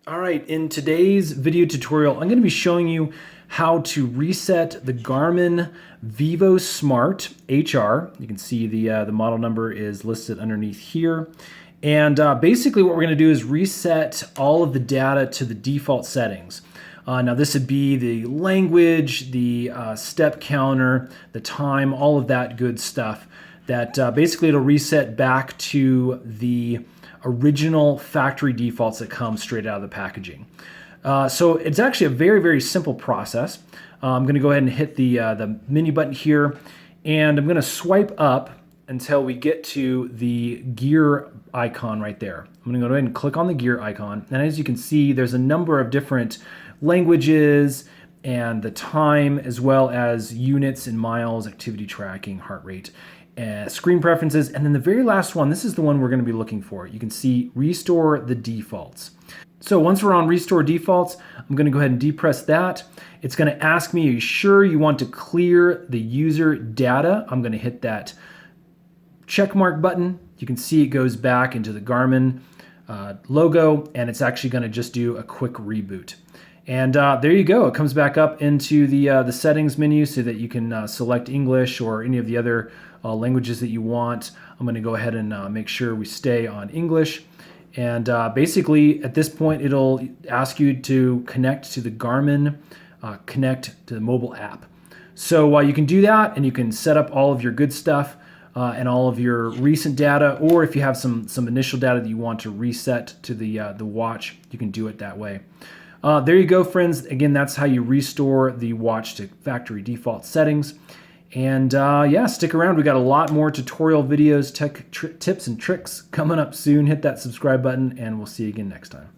All right, in today's video tutorial, I'm going to be showing you how to reset the Garmin Vivosmart HR. You can see the model number is listed underneath here. And basically what we're going to do is reset all of the data to the default settings. Now this would be the language, the step counter, the time, all of that good stuff. That basically it'll reset back to the original factory defaults that come straight out of the packaging. So it's actually a very, very simple process. I'm going to go ahead and hit the menu button here, and I'm going to swipe up until we get to the gear icon right there. I'm going to go ahead and click on the gear icon, and as you can see, there's a number of different languages and the time, as well as units and miles, activity tracking, heart rate, screen preferences, and then the very last one, this is the one we're going to be looking for. You can see restore the defaults. So once we're on restore defaults, I'm going to go ahead and depress that. It's going to ask me, are you sure you want to clear the user data? I'm going to hit that check mark button. You can see it goes back into the Garmin logo, and it's actually going to just do a quick reboot. And there you go. It comes back up into the settings menu so that you can select English or any of the other languages that you want. I'm going to go ahead and make sure we stay on English. And basically, at this point, it'll ask you to connect to the Garmin Connect to the mobile app. So you can do that, and you can set up all of your good stuff and all of your recent data, or if you have some initial data that you want to reset to the watch, you can do it that way. There you go, friends. Again, that's how you restore the watch to factory default settings. And yeah, stick around. We got a lot more tutorial videos, tech tips and tricks coming up soon. Hit that subscribe button, and we'll see you again next time.